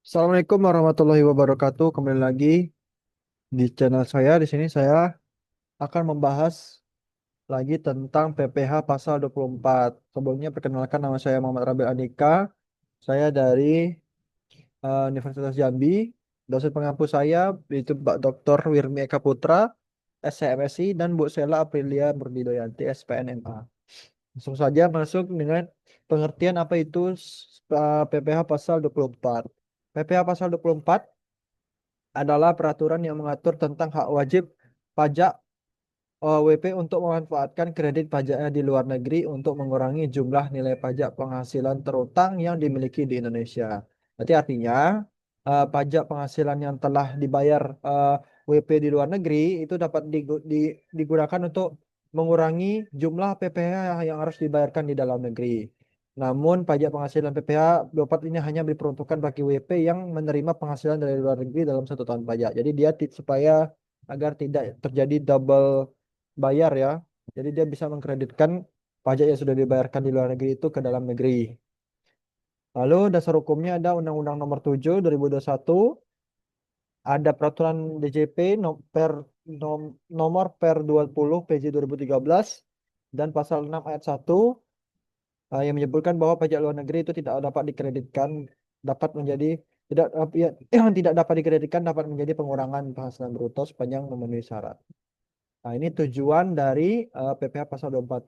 Assalamualaikum warahmatullahi wabarakatuh. Kembali lagi di channel saya. Di sini saya akan membahas lagi tentang PPH pasal 24. Sebelumnya perkenalkan, nama saya Muhammad Rabil Andika. Saya dari Universitas Jambi. Dosen pengampu saya itu Pak Dr. Wirmi Eka Putra, SCMSI, dan Bu Sela Aprilia Murdidoyanti, SPNMA. Langsung saja masuk dengan pengertian apa itu PPH pasal 24. PPH pasal 24 adalah peraturan yang mengatur tentang hak wajib pajak WP untuk memanfaatkan kredit pajaknya di luar negeri untuk mengurangi jumlah nilai pajak penghasilan terutang yang dimiliki di Indonesia. Berarti artinya pajak penghasilan yang telah dibayar WP di luar negeri itu dapat digunakan untuk mengurangi jumlah PPh yang harus dibayarkan di dalam negeri. Namun pajak penghasilan PPh 24 ini hanya diperuntukkan bagi WP yang menerima penghasilan dari luar negeri dalam satu tahun pajak. Jadi dia supaya agar tidak terjadi double bayar ya. Jadi dia bisa mengkreditkan pajak yang sudah dibayarkan di luar negeri itu ke dalam negeri. Lalu dasar hukumnya ada Undang-Undang Nomor 7 2021, ada Peraturan DJP nomor per 20 PJ 2013 dan pasal 6 ayat 1 yang menyebutkan bahwa pajak luar negeri itu tidak dapat dikreditkan, dapat menjadi tidak ya, yang tidak dapat dikreditkan dapat menjadi pengurangan penghasilan bruto sepanjang memenuhi syarat. Nah, ini tujuan dari PPh pasal 24.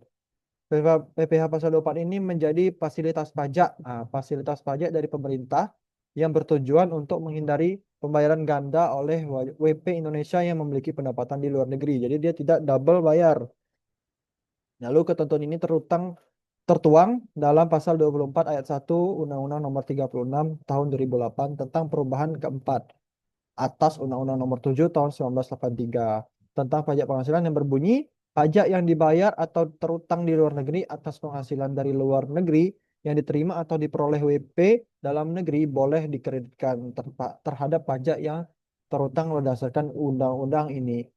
PPh pasal 24 ini menjadi fasilitas pajak. Nah, fasilitas pajak dari pemerintah yang bertujuan untuk menghindari pembayaran ganda oleh WP Indonesia yang memiliki pendapatan di luar negeri. Jadi dia tidak double bayar. Lalu ketentuan ini tertuang dalam pasal 24 ayat 1 Undang-Undang Nomor 36 Tahun 2008 tentang perubahan keempat atas Undang-Undang Nomor 7 Tahun 1983 tentang pajak penghasilan yang berbunyi pajak yang dibayar atau terutang di luar negeri atas penghasilan dari luar negeri yang diterima atau diperoleh WP dalam negeri boleh dikreditkan terhadap pajak yang terutang berdasarkan undang-undang ini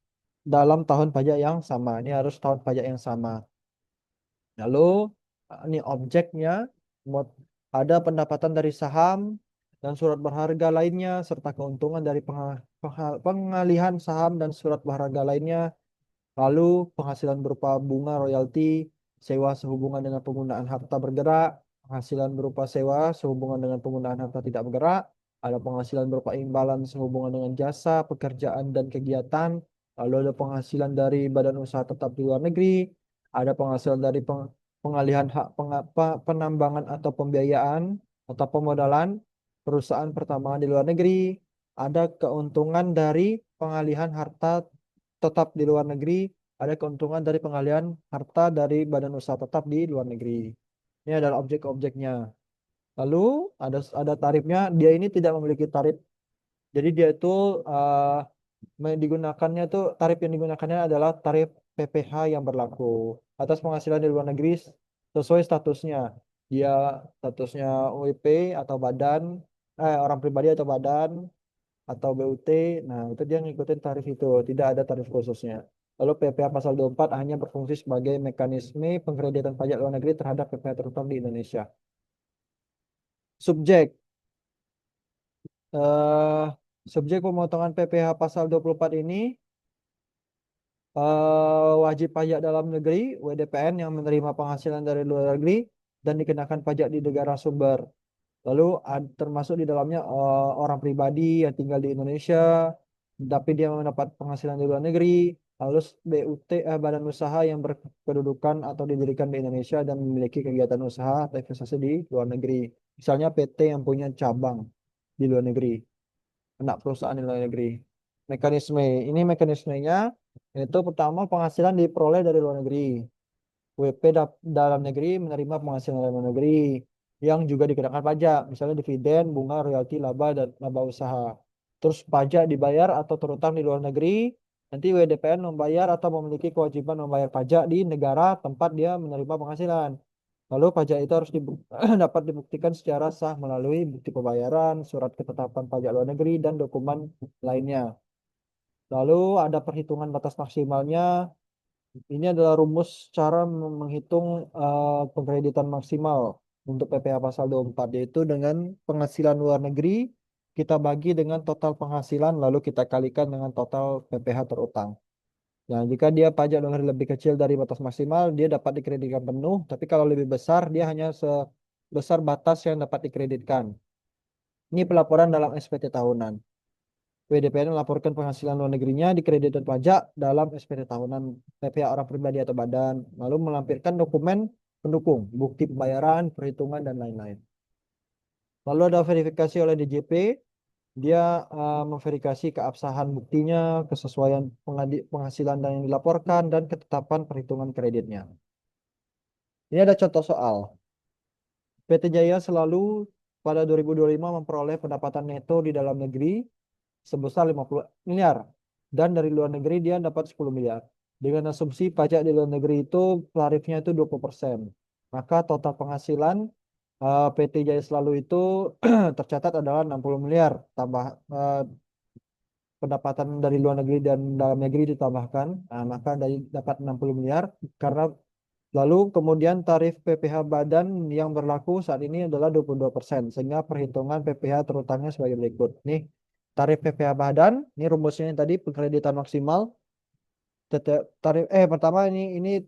dalam tahun pajak yang sama. Ini harus tahun pajak yang sama. Lalu ini objeknya ada pendapatan dari saham dan surat berharga lainnya serta keuntungan dari pengalihan saham dan surat berharga lainnya. Lalu penghasilan berupa bunga royalti, sewa sehubungan dengan penggunaan harta bergerak, penghasilan berupa sewa sehubungan dengan penggunaan harta tidak bergerak, ada penghasilan berupa imbalan sehubungan dengan jasa, pekerjaan dan kegiatan, lalu ada penghasilan dari badan usaha tetap di luar negeri, ada penghasilan dari pengalihan hak penambangan atau pembiayaan atau pemodalan perusahaan pertambangan di luar negeri, ada keuntungan dari pengalihan harta tetap di luar negeri, ada keuntungan dari pengalihan harta dari badan usaha tetap di luar negeri. Ini adalah objek-objeknya. Lalu ada tarifnya. Dia ini tidak memiliki tarif. Jadi dia itu digunakannya tuh tarif yang digunakannya adalah tarif PPh yang berlaku atas penghasilan di luar negeri sesuai statusnya. Dia statusnya WP atau badan, orang pribadi atau badan atau BUT. Nah, itu dia ngikutin tarif itu, tidak ada tarif khususnya. Lalu PPh pasal 24 hanya berfungsi sebagai mekanisme pengkreditan pajak luar negeri terhadap PPh terutang di Indonesia. Subjek eh subjek pemotongan PPh pasal 24 ini wajib pajak dalam negeri, WDPN yang menerima penghasilan dari luar negeri dan dikenakan pajak di negara sumber. Lalu termasuk di dalamnya orang pribadi yang tinggal di Indonesia, tapi dia mendapat penghasilan di luar negeri. Lalu BUT, badan usaha yang berkedudukan atau didirikan di Indonesia dan memiliki kegiatan usaha atau investasi di luar negeri. Misalnya PT yang punya cabang di luar negeri, anak perusahaan di luar negeri. Mekanisme, ini mekanismenya itu pertama penghasilan diperoleh dari luar negeri. WP dalam negeri menerima penghasilan dari luar negeri yang juga dikenakan pajak, misalnya dividen, bunga, royalti, laba, dan laba usaha. Terus pajak dibayar atau terutang di luar negeri, nanti WDPN membayar atau memiliki kewajiban membayar pajak di negara tempat dia menerima penghasilan. Lalu pajak itu harus dapat dibuktikan secara sah melalui bukti pembayaran, surat ketetapan pajak luar negeri, dan dokumen lainnya. Lalu ada perhitungan batas maksimalnya. Ini adalah rumus cara menghitung pengkreditan maksimal untuk PPh pasal 24, yaitu dengan penghasilan luar negeri kita bagi dengan total penghasilan lalu kita kalikan dengan total PPh terutang. Nah, jika dia pajak luar negeri lebih kecil dari batas maksimal, dia dapat dikreditkan penuh. Tapi kalau lebih besar, dia hanya sebesar batas yang dapat dikreditkan. Ini pelaporan dalam SPT tahunan. WDPN melaporkan penghasilan luar negerinya dikreditkan pajak dalam SPT tahunan PPh orang pribadi atau badan, lalu melampirkan dokumen pendukung, bukti pembayaran, perhitungan, dan lain-lain. Lalu ada verifikasi oleh DJP, dia memverifikasi keabsahan buktinya, kesesuaian penghasilan dan yang dilaporkan, dan ketetapan perhitungan kreditnya. Ini ada contoh soal. PT Jaya selalu pada 2025 memperoleh pendapatan neto di dalam negeri sebesar 50 miliar. Dan dari luar negeri dia dapat 10 miliar. Dengan asumsi pajak di luar negeri itu tarifnya itu 20%. Maka total penghasilan PT Jaya Selalu itu tercatat adalah 60 miliar. Tambah pendapatan dari luar negeri dan dalam negeri ditambahkan. Nah, maka dari dapat 60 miliar. Karena lalu kemudian tarif PPh badan yang berlaku saat ini adalah 22%. Sehingga perhitungan PPh terutangnya sebagai berikut. Nih, tarif PPh badan, ini rumusnya yang tadi pengkreditan maksimal. Tarif pertama ini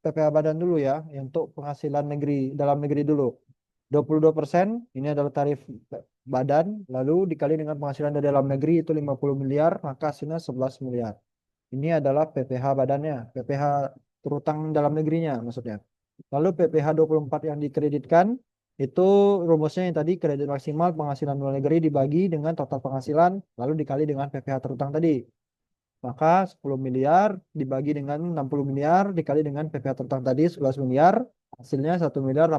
PPh badan dulu ya, untuk penghasilan negeri dalam negeri dulu. 22% ini adalah tarif badan, lalu dikali dengan penghasilan dari dalam negeri itu 50 miliar, maka hasilnya 11 miliar. Ini adalah PPh badannya, PPh terutang dalam negerinya maksudnya. Lalu PPh 24 yang dikreditkan itu rumusnya yang tadi kredit maksimal penghasilan luar negeri dibagi dengan total penghasilan lalu dikali dengan PPh terutang tadi. Maka 10 miliar dibagi dengan 60 miliar dikali dengan PPh terutang tadi 11 miliar hasilnya 1 miliar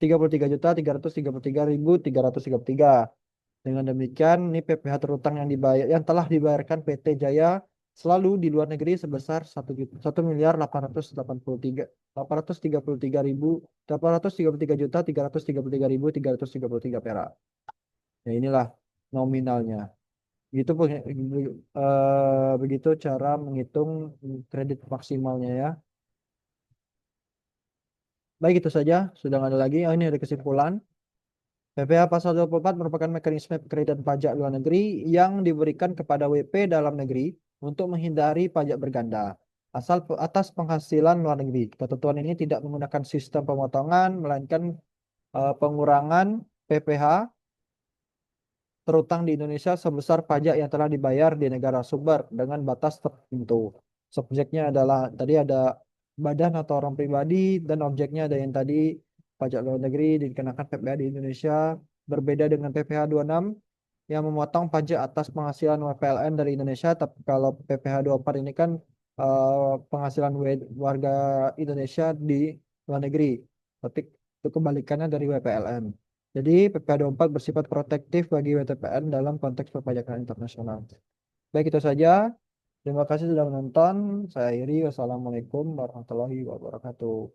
833.333.333. Dengan demikian, ini PPh terutang yang dibayar yang telah dibayarkan PT Jaya Selalu di luar negeri sebesar 1.833.333.333 perak. Ya inilah nominalnya. Begitu cara menghitung kredit maksimalnya ya. Baik itu saja, sudah nggak ada lagi. Oh, ini ada kesimpulan. PPh Pasal 24 merupakan mekanisme penkreditan pajak luar negeri yang diberikan kepada WP dalam negeri untuk menghindari pajak berganda asal atas penghasilan luar negeri. Ketentuan ini tidak menggunakan sistem pemotongan, melainkan pengurangan PPh terutang di Indonesia sebesar pajak yang telah dibayar di negara sumber dengan batas tertentu. Subjeknya adalah tadi ada badan atau orang pribadi dan objeknya ada yang tadi pajak luar negeri dikenakan PPh di Indonesia berbeda dengan PPh 26 yang memotong pajak atas penghasilan WPLN dari Indonesia, tapi kalau PPh 24 ini kan penghasilan warga Indonesia di luar negeri. Tapi itu kebalikannya dari WPLN. Jadi PPh 24 bersifat protektif bagi WTPN dalam konteks perpajakan internasional. Baik itu saja. Terima kasih sudah menonton. Saya akhiri. Wassalamualaikum warahmatullahi wabarakatuh.